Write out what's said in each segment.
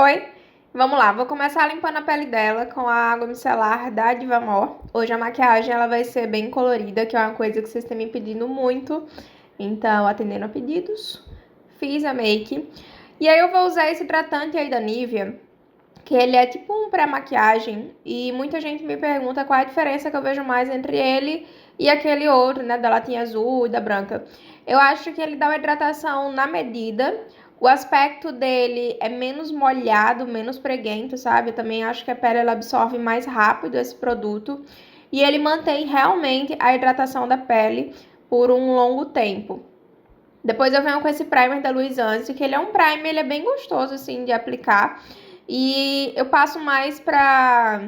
Oi, vamos lá, vou começar limpando a pele dela com a água micelar da Divamor. Hoje a maquiagem ela vai ser bem colorida, que é uma coisa que vocês têm me pedindo muito. Então, atendendo a pedidos, fiz a make. E aí eu vou usar esse hidratante aí da Nivea, que ele é tipo um pré-maquiagem. E muita gente me pergunta qual é a diferença que eu vejo mais entre ele e aquele outro, né, da latinha azul e da branca. Eu acho que ele dá uma hidratação na medida. O aspecto dele é menos molhado, menos preguento, sabe? Eu também acho que a pele ela absorve mais rápido esse produto. E ele mantém realmente a hidratação da pele por um longo tempo. Depois eu venho com esse primer da Louis Anse, que ele é um primer, ele é bem gostoso, assim, de aplicar. E eu passo mais pra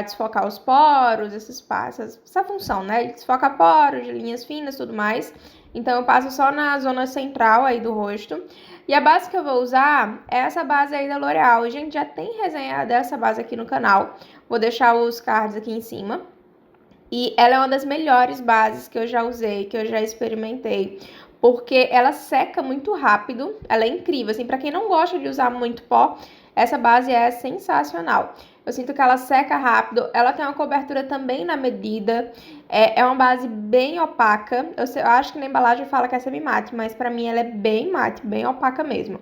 desfocar os poros, essa função, né? Desfoca poros, linhas finas, tudo mais. Então eu passo só na zona central aí do rosto. E a base que eu vou usar é essa base aí da L'Oreal. A gente já tem resenha dessa base aqui no canal. Vou deixar os cards aqui em cima. E ela é uma das melhores bases que eu já usei, que eu já experimentei. Porque ela seca muito rápido, ela é incrível. Assim, pra quem não gosta de usar muito pó, essa base é sensacional. Eu sinto que ela seca rápido, ela tem uma cobertura também na medida. É uma base bem opaca. Eu acho que na embalagem fala que é semi-mate, mas pra mim ela é bem mate, bem opaca mesmo.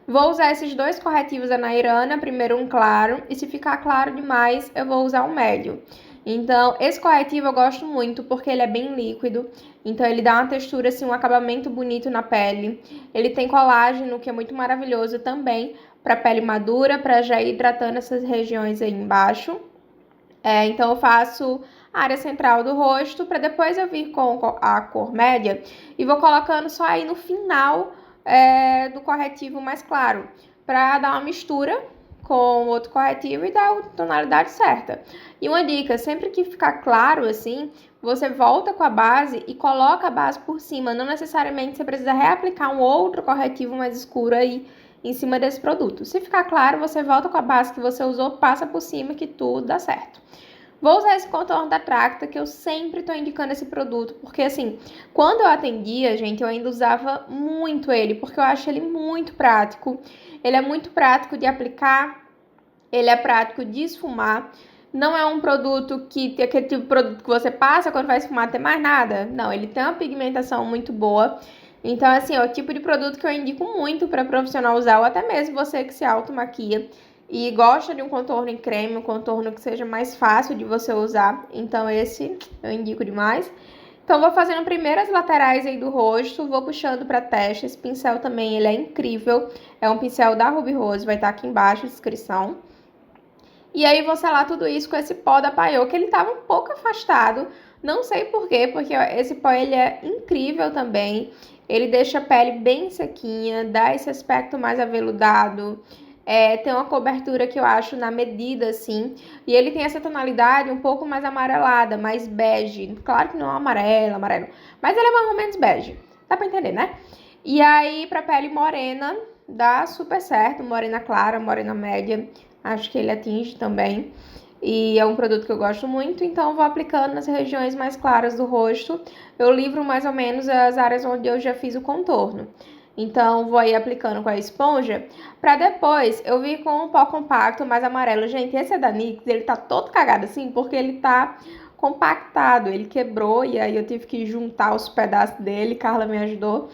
Vou usar esses dois corretivos da Nairana, primeiro um claro, e se ficar claro demais, eu vou usar um médio. Então, esse corretivo eu gosto muito porque ele é bem líquido, então ele dá uma textura, assim, um acabamento bonito na pele. Ele tem colágeno, que é muito maravilhoso também para pele madura, para já ir hidratando essas regiões aí embaixo. Então, eu faço a área central do rosto, para depois eu vir com a cor média e vou colocando só aí no final do corretivo mais claro, para dar uma mistura com o outro corretivo e dar a tonalidade certa. E uma dica, sempre que ficar claro assim, você volta com a base e coloca a base por cima. Não necessariamente você precisa reaplicar um outro corretivo mais escuro aí em cima desse produto. Se ficar claro, você volta com a base que você usou, passa por cima que tudo dá certo. Vou usar esse contorno da Tracta, que eu sempre tô indicando esse produto, porque assim, quando eu atendia, gente, eu ainda usava muito ele, porque eu acho ele muito prático. Ele é muito prático de aplicar, ele é prático de esfumar. Não é um produto que tem aquele tipo de produto que você passa quando vai esfumar, não tem mais nada. Não, ele tem uma pigmentação muito boa. Então, assim, é o tipo de produto que eu indico muito para profissional usar, ou até mesmo você que se automaquia e gosta de um contorno em creme, um contorno que seja mais fácil de você usar. Então, esse eu indico demais. Então, vou fazendo primeiro as laterais aí do rosto, vou puxando para testa. Esse pincel também, ele é incrível. É um pincel da Ruby Rose, vai estar aqui embaixo a descrição. E aí vou selar tudo isso com esse pó da Paiô, que ele tava um pouco afastado. Não sei por quê, porque esse pó ele é incrível também. Ele deixa a pele bem sequinha, dá esse aspecto mais aveludado. Tem uma cobertura que eu acho na medida, assim. E ele tem essa tonalidade um pouco mais amarelada, mais bege. Claro que não é amarelo. Mas ele é mais ou menos bege. Dá pra entender, né? E aí, pra pele morena, dá super certo. Morena clara, morena média. Acho que ele atinge também. E é um produto que eu gosto muito, então eu vou aplicando nas regiões mais claras do rosto. Eu livro mais ou menos as áreas onde eu já fiz o contorno. Então, vou aí aplicando com a esponja, pra depois eu vir com um pó compacto mais amarelo. Gente, esse é da NYX, ele tá todo cagado assim, porque ele tá compactado, ele quebrou e aí eu tive que juntar os pedaços dele, Carla me ajudou.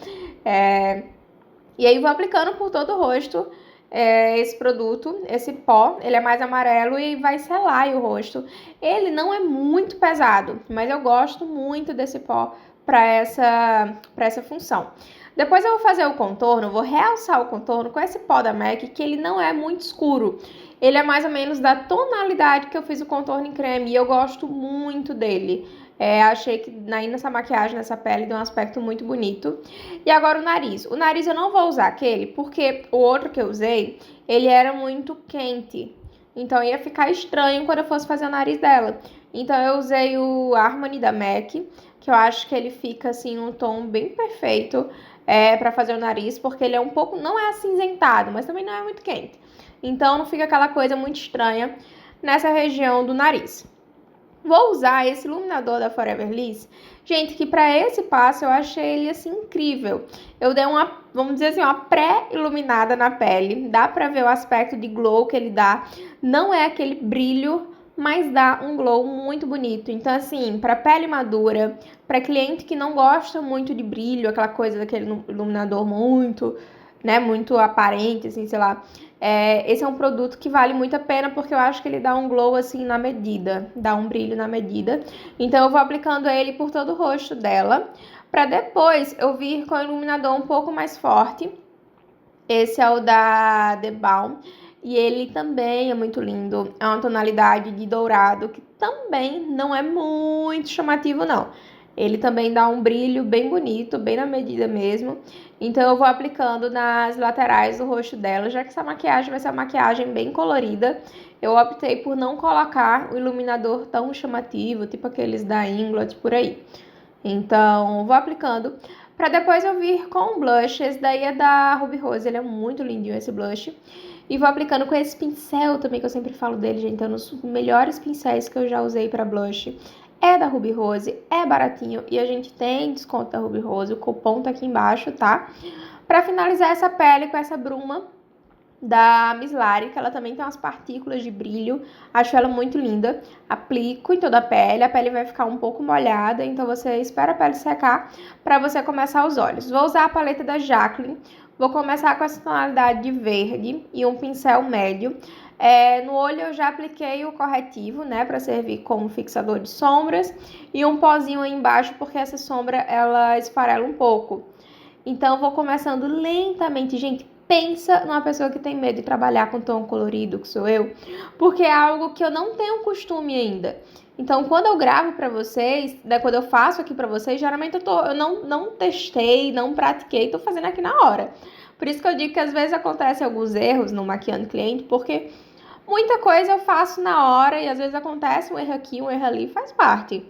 E aí vou aplicando por todo o rosto esse produto, esse pó, ele é mais amarelo e vai selar o rosto. Ele não é muito pesado, mas eu gosto muito desse pó para essa função. Depois eu vou fazer o contorno, vou realçar o contorno com esse pó da MAC, que ele não é muito escuro. Ele é mais ou menos da tonalidade que eu fiz o contorno em creme e eu gosto muito dele. Achei que nessa maquiagem, nessa pele, deu um aspecto muito bonito. E agora o nariz. O nariz eu não vou usar aquele, porque o outro que eu usei, ele era muito quente. Então ia ficar estranho quando eu fosse fazer o nariz dela. Então eu usei o Harmony da MAC, que eu acho que ele fica assim um tom bem perfeito pra fazer o nariz, porque ele é um pouco, não é acinzentado, mas também não é muito quente. Então não fica aquela coisa muito estranha nessa região do nariz. Vou usar esse iluminador da Forever Liss, gente, que para esse passo eu achei ele assim incrível. Eu dei uma, vamos dizer assim, uma pré-iluminada na pele, dá para ver o aspecto de glow que ele dá. Não é aquele brilho, mas dá um glow muito bonito. Então assim, para pele madura, para cliente que não gosta muito de brilho, aquela coisa daquele iluminador muito, né, muito aparente, assim, sei lá. Esse é um produto que vale muito a pena porque eu acho que ele dá um glow assim na medida, dá um brilho na medida. Então eu vou aplicando ele por todo o rosto dela, para depois eu vir com o iluminador um pouco mais forte. Esse é o da The Balm e ele também é muito lindo. É uma tonalidade de dourado que também não é muito chamativo não. Ele também dá um brilho bem bonito, bem na medida mesmo. Então eu vou aplicando nas laterais do rosto dela, já que essa maquiagem vai ser uma maquiagem bem colorida. Eu optei por não colocar o iluminador tão chamativo, tipo aqueles da Inglot por aí. Então vou aplicando para depois eu vir com o blush. Esse daí é da Ruby Rose, ele é muito lindinho esse blush. E vou aplicando com esse pincel também, que eu sempre falo dele, gente. É um dos melhores pincéis que eu já usei para blush. É da Ruby Rose, é baratinho e a gente tem desconto da Ruby Rose. O cupom tá aqui embaixo, tá? Para finalizar essa pele com essa bruma da Miss Lari, que ela também tem umas partículas de brilho. Acho ela muito linda. Aplico em toda a pele vai ficar um pouco molhada, então você espera a pele secar para você começar os olhos. Vou usar a paleta da Jacqueline. Vou começar com essa tonalidade de verde e um pincel médio. No olho eu já apliquei o corretivo, né, para servir como fixador de sombras e um pozinho aí embaixo, porque essa sombra ela esfarela um pouco. Então vou começando lentamente, gente. Pensa numa pessoa que tem medo de trabalhar com tom colorido, que sou eu, porque é algo que eu não tenho costume ainda. Então, quando eu gravo para vocês, né, quando eu faço aqui para vocês, geralmente eu não testei, não pratiquei, tô fazendo aqui na hora. Por isso que eu digo que às vezes acontecem alguns erros no maquiando cliente, porque muita coisa eu faço na hora e às vezes acontece um erro aqui, um erro ali, faz parte.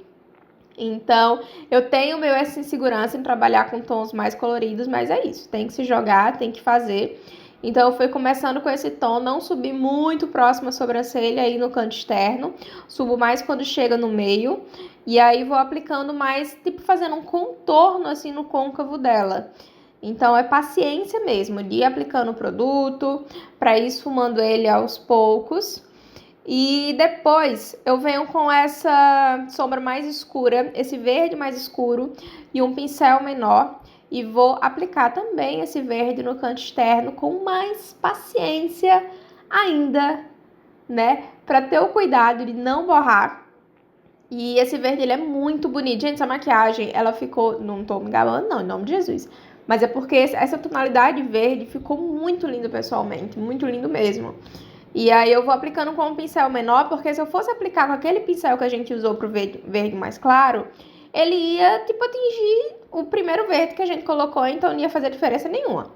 Então, eu tenho meu essa insegurança em trabalhar com tons mais coloridos, mas é isso, tem que se jogar, tem que fazer. Então, eu fui começando com esse tom, não subi muito próximo à sobrancelha aí no canto externo, subo mais quando chega no meio, e aí vou aplicando mais, tipo fazendo um contorno assim no côncavo dela. Então, é paciência mesmo, de ir aplicando o produto, para ir esfumando ele aos poucos. E depois eu venho com essa sombra mais escura, esse verde mais escuro e um pincel menor. E vou aplicar também esse verde no canto externo com mais paciência ainda, né? Pra ter o cuidado de não borrar. E esse verde, ele é muito bonito. Gente, essa maquiagem, ela ficou... Não tô me gabando, não, em nome de Jesus. Mas é porque essa tonalidade verde ficou muito lindo pessoalmente. Muito lindo mesmo. E aí eu vou aplicando com um pincel menor, porque se eu fosse aplicar com aquele pincel que a gente usou pro verde mais claro, ele ia, tipo, atingir o primeiro verde que a gente colocou, então não ia fazer diferença nenhuma.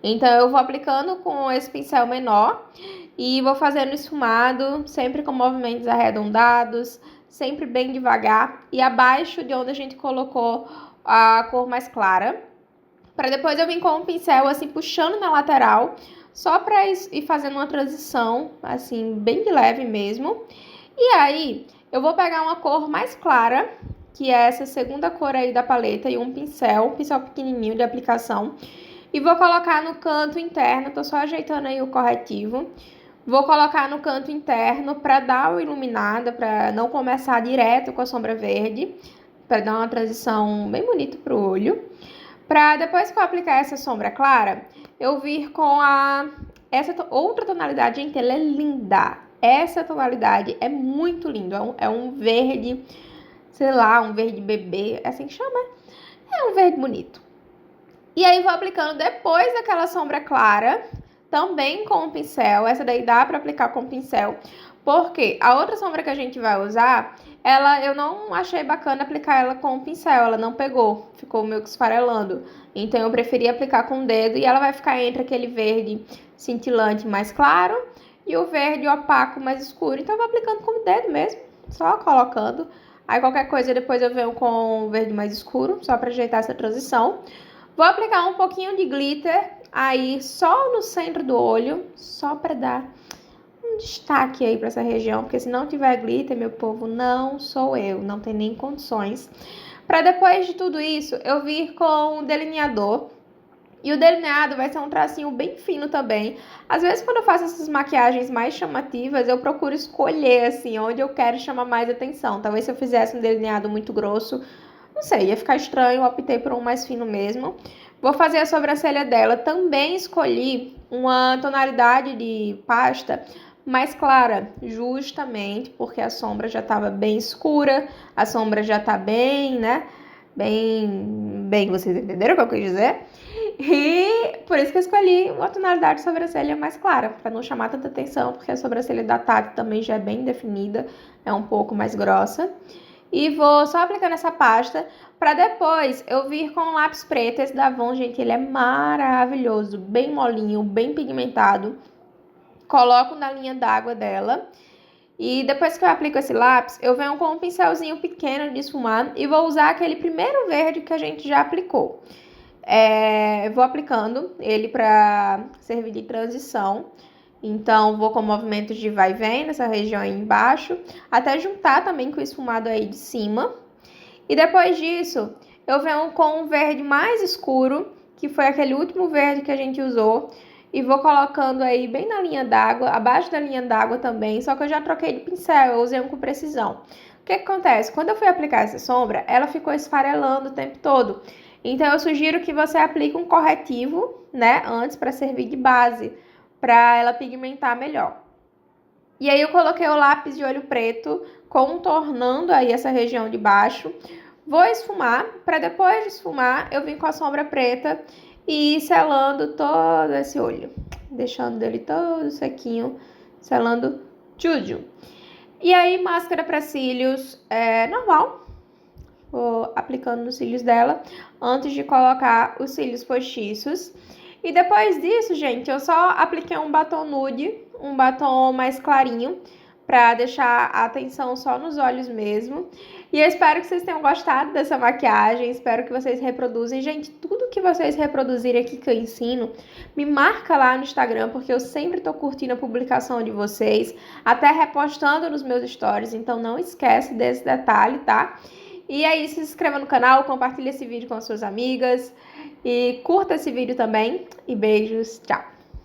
Então eu vou aplicando com esse pincel menor e vou fazendo esfumado, sempre com movimentos arredondados, sempre bem devagar e abaixo de onde a gente colocou a cor mais clara. Para depois eu vir com um pincel assim puxando na lateral, só para ir fazendo uma transição, assim, bem de leve mesmo. E aí, eu vou pegar uma cor mais clara, que é essa segunda cor aí da paleta, e um pincel pequenininho de aplicação. E vou colocar no canto interno, tô só ajeitando aí o corretivo. Vou colocar no canto interno para dar uma iluminada, para não começar direto com a sombra verde, para dar uma transição bem bonita pro olho. Para depois que eu aplicar essa sombra clara, eu vir com essa outra tonalidade. Gente, ela é linda. Essa tonalidade é muito lindo. É um verde, sei lá, um verde bebê. É assim que chama? É um verde bonito. E aí vou aplicando depois daquela sombra clara, também com o pincel. Essa daí dá para aplicar com o pincel. Porque a outra sombra que a gente vai usar, eu não achei bacana aplicar ela com o pincel, ela não pegou, ficou meio que esfarelando. Então eu preferi aplicar com o dedo e ela vai ficar entre aquele verde cintilante mais claro e o verde opaco mais escuro. Então eu vou aplicando com o dedo mesmo, só colocando. Aí qualquer coisa depois eu venho com o verde mais escuro, só para ajeitar essa transição. Vou aplicar um pouquinho de glitter aí só no centro do olho, só para dar um destaque aí pra essa região, porque se não tiver glitter, meu povo, não sou eu, não tem nem condições. Pra depois de tudo isso, eu vir com o delineador. E o delineado vai ser um tracinho bem fino também. Às vezes, quando eu faço essas maquiagens mais chamativas, eu procuro escolher, assim, onde eu quero chamar mais atenção. Talvez se eu fizesse um delineado muito grosso, não sei, ia ficar estranho, eu optei por um mais fino mesmo. Vou fazer a sobrancelha dela. Também escolhi uma tonalidade de pasta mais clara, justamente porque a sombra já estava bem escura, a sombra já tá bem, né? Bem, vocês entenderam o que eu quis dizer? E por isso que eu escolhi uma tonalidade de sobrancelha mais clara, para não chamar tanta atenção, porque a sobrancelha da Tati também já é bem definida, é um pouco mais grossa. E vou só aplicando essa pasta para depois eu vir com um lápis preto. Esse da Avon, gente, ele é maravilhoso, bem molinho, bem pigmentado. Coloco na linha d'água dela. E depois que eu aplico esse lápis, eu venho com um pincelzinho pequeno de esfumar e vou usar aquele primeiro verde que a gente já aplicou. Vou aplicando ele para servir de transição. Então, vou com movimentos de vai e vem nessa região aí embaixo, até juntar também com o esfumado aí de cima. E depois disso, eu venho com um verde mais escuro, que foi aquele último verde que a gente usou, e vou colocando aí bem na linha d'água, abaixo da linha d'água também, só que eu já troquei de pincel, eu usei um com precisão. O que acontece? Quando eu fui aplicar essa sombra, ela ficou esfarelando o tempo todo. Então, eu sugiro que você aplique um corretivo, né, antes para servir de base, para ela pigmentar melhor. E aí eu coloquei o lápis de olho preto, contornando aí essa região de baixo. Vou esfumar, para depois de esfumar, eu vim com a sombra preta e ir selando todo esse olho. Deixando ele todo sequinho, selando tudo. E aí, máscara para cílios, normal. Vou aplicando nos cílios dela, antes de colocar os cílios postiços. E depois disso, gente, eu só apliquei um batom nude, um batom mais clarinho, pra deixar a atenção só nos olhos mesmo. E eu espero que vocês tenham gostado dessa maquiagem, espero que vocês reproduzem. Gente, tudo que vocês reproduzirem aqui que eu ensino, me marca lá no Instagram, porque eu sempre tô curtindo a publicação de vocês, até repostando nos meus stories, então não esquece desse detalhe, tá? E aí, se inscreva no canal, compartilhe esse vídeo com suas amigas e curta esse vídeo também. E beijos, tchau!